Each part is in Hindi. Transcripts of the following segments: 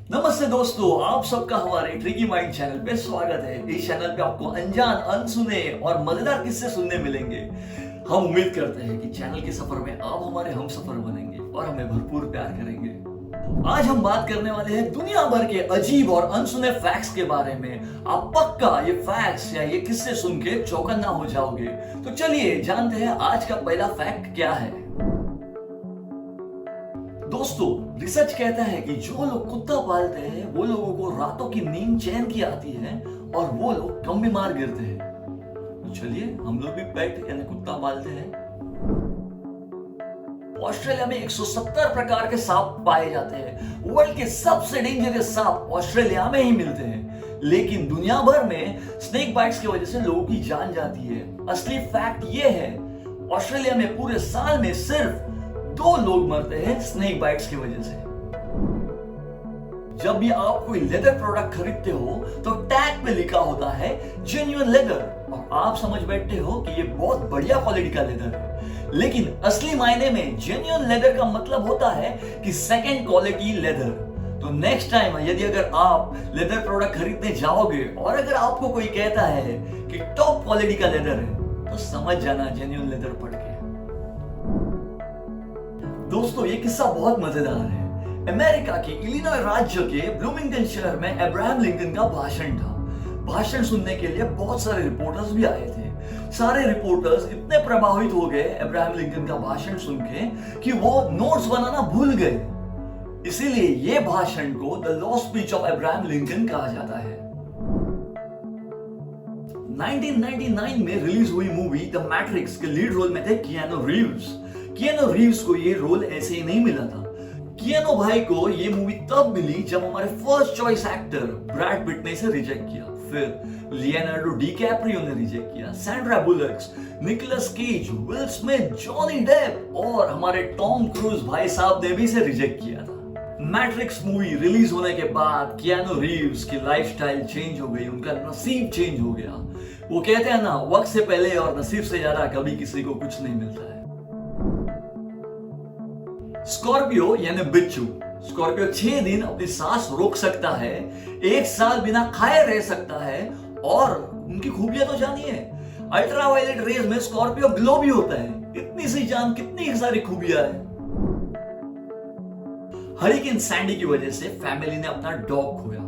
नमस्ते दोस्तों, आप सबका हमारे ट्रिकी माइंड चैनल पे स्वागत है। इस चैनल पे आपको अनजान, अनसुने और मजेदार किस्से सुनने मिलेंगे। हम उम्मीद करते हैं कि चैनल के सफर में आप हमारे हम सफर बनेंगे और हमें भरपूर प्यार करेंगे। आज हम बात करने वाले हैं दुनिया भर के अजीब और अनसुने फैक्ट्स के बारे में। आप पक्का ये फैक्ट्स या ये किस्से सुन के चौकन्ना हो जाओगे। तो चलिए जानते हैं आज का पहला फैक्ट क्या है। दोस्तों, रिसर्च कहता है कि जो लोग कुत्ता पालते हैं वो लोगों को रातों की नींद चैन की आती है और वो लोग कम बीमार गिरते हैं। तो चलिए हम लोग भी पेट यानी कुत्ता पालते हैं। ऑस्ट्रेलिया में 170 प्रकार के सांप पाए जाते हैं। वर्ल्ड के सबसे डेंजरस सांप ऑस्ट्रेलिया में ही मिलते हैं। लेकिन दुनिया भर में स्नेक बाइट्स की वजह से लोगों की जान जाती है। असली फैक्ट ये है, ऑस्ट्रेलिया में पूरे साल में सिर्फ 2 लोग मरते हैं स्नेक बाइट्स की वजह से। जब भी आप कोई लेदर प्रोडक्ट खरीदते हो तो टैग पे लिखा होता है जेन्युइन लेदर, और आप समझ बैठते हो कि ये बहुत बढ़िया क्वालिटी का लेदर है। लेकिन असली मायने में जेन्युइन लेदर का मतलब होता है कि सेकंड क्वालिटी लेदर। तो नेक्स्ट टाइम यदि अगर आप लेदर प्रोडक्ट खरीदने जाओगे और अगर आपको कोई कहता है कि टॉप क्वालिटी का लेदर है, तो समझ जाना जेन्युइन लेदर पढ़ के। दोस्तों, ये किस्सा बहुत मजेदार है। अमेरिका के इलिनॉय राज्य के ब्लूमिंगटन शहर में अब्राहम लिंकन का भाषण था। भाषण सुनने के लिए बहुत सारे रिपोर्टर्स भी आए थे। सारे रिपोर्टर्स इतने प्रभावित हो गए अब्राहम लिंकन का भाषण सुन के कि वो नोट्स बनाना भूल गए। इसीलिए ये भाषण को the lost speech of Abraham Lincoln कहा जाता है। 1999 में रिलीज हुई मूवी द मैट्रिक्स के लीड रोल में थे कियानो रीव्स। कियानो रीव्स को ये रोल ऐसे ही नहीं मिला था। कियानो भाई को ये मूवी तब मिली जब हमारे first choice actor Brad Pitt ने इसे रिजेक्ट किया। फिर लियोनार्डो डिकैप्रियो ने रिजेक्ट किया, Sandra Bullock, Nicolas Cage, Will Smith, Johnny Depp और हमारे टॉम क्रूज भाई साहब ने भी इसे रिजेक्ट किया था। मैट्रिक्स मूवी रिलीज होने के बाद कियानो रीव्स की लाइफस्टाइल चेंज हो गई, उनका नसीब चेंज हो गया। वो कहते हैं ना, वक्त से पहले और नसीब से ज्यादा कभी किसी को कुछ नहीं मिलता है। स्कॉर्पियो यानी बिच्छू। स्कॉर्पियो 6 दिन अपनी सांस रोक सकता है, 1 साल बिना खाए रह सकता है और उनकी खूबियां तो जानिए। अल्ट्रावायलेट रेज में स्कॉर्पियो ग्लो भी होता है। इतनी सी जान, कितनी सारी खूबियां है। हरिकेन सैंडी की वजह से फैमिली ने अपना डॉग खोया।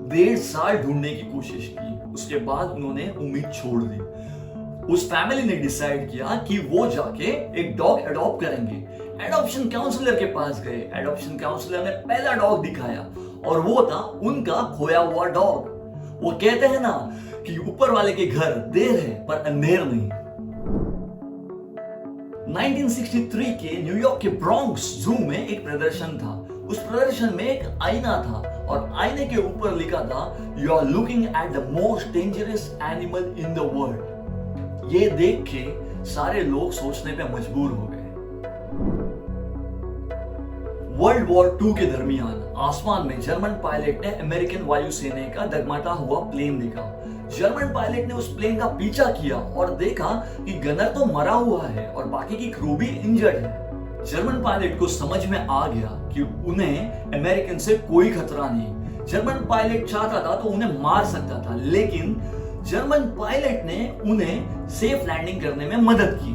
1.5 साल ढूंढने की कोशिश की, उसके बाद उन्होंने उम्मीद छोड़ दी। उस फैमिली ने डिसाइड किया कि वो जाके एक डॉग अडॉप्ट करेंगे। एडॉप्शन काउंसलर के पास गए। एडॉप्शन काउंसलर ने पहला डॉग दिखाया और वो था उनका खोया हुआ डॉग। वो कहते हैं ना कि ऊपर वाले के घर देर है पर अंधेर नहीं। 1963 के न्यूयॉर्क के ब्रॉन्क्स जू में एक प्रदर्शन था। उस प्रदर्शन में एक आईना था और आईने के ऊपर लिखा था, you are looking at the most dangerous animal in the world. ये देख के सारे लोग सोचने पे मजबूर हो गए। वर्ल्ड वॉर 2 के दरमियान आसमान में जर्मन पायलट ने अमेरिकन वायुसेना का डगमगाता हुआ प्लेन देखा। जर्मन पायलट ने उस प्लेन का पीछा किया और देखा कि गनर तो मरा हुआ है और बाकी की क्रू भी इंजर्ड है। जर्मन पायलट को समझ में आ गया कि उन्हें अमेरिकन से कोई खतरा नहीं। जर्मन पायलट चाहता था तो उन्हें मार सकता था, लेकिन जर्मन पायलट ने उन्हें सेफ लैंडिंग करने में मदद की।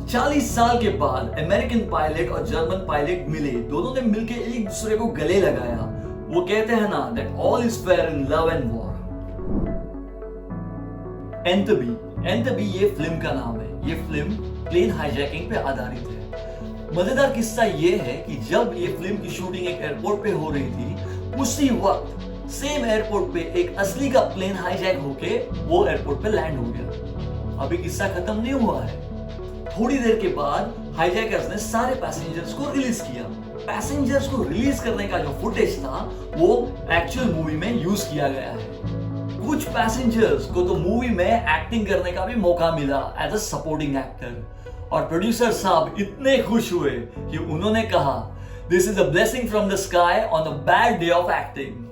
40 साल के बाद अमेरिकन पायलट और जर्मन पायलट मिले। दोनों ने मिलकर एक दूसरे को गले लगाया। वो कहते हैं ना, that all is fair in love and war। एंथबी ये फिल्म का नाम है। ये फिल्म प्लेन हाईजैकिंग पे आधारित है। मजेदार किस्सा ये है कि जब ये फिल्म की शूटिंग एक एयरपोर्ट पे हो रही थी, उसी वक्त सेम एयरपोर्ट पे एक असली का प्लेन हाईजैक होके वो एयरपोर्ट पे लैंड हो गया। अभी किस्सा खत्म नहीं हुआ है। थोड़ी देर के बाद हाईजैकर्स ने सारे पैसेंजर्स को रिलीज किया। पैसेंजर्स को रिलीज करने का जो फुटेज था वो एक्चुअल मूवी में यूज किया गया है। कुछ पैसेंजर्स को तो मूवी में एक्टिंग करने का भी मौका मिला एज अ सपोर्टिंग एक्टर। और प्रोड्यूसर साहब इतने खुश हुए कि उन्होंने कहा, this is a blessing from the sky on a bad day of acting.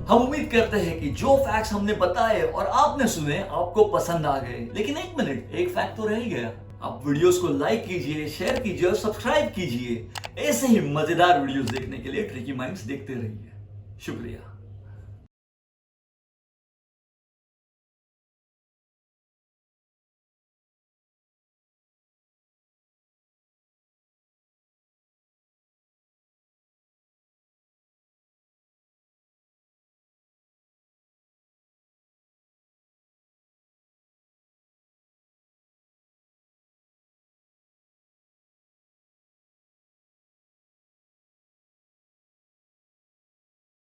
हम उम्मीद करते हैं कि जो फैक्ट्स हमने बताए और आपने सुने आपको पसंद आ गए। लेकिन एक मिनट, एक फैक्ट तो रह ही गया। आप वीडियोस को लाइक कीजिए, शेयर कीजिए और सब्सक्राइब कीजिए। ऐसे ही मजेदार वीडियोस देखने के लिए ट्रिकी माइंड्स देखते रहिए। शुक्रिया।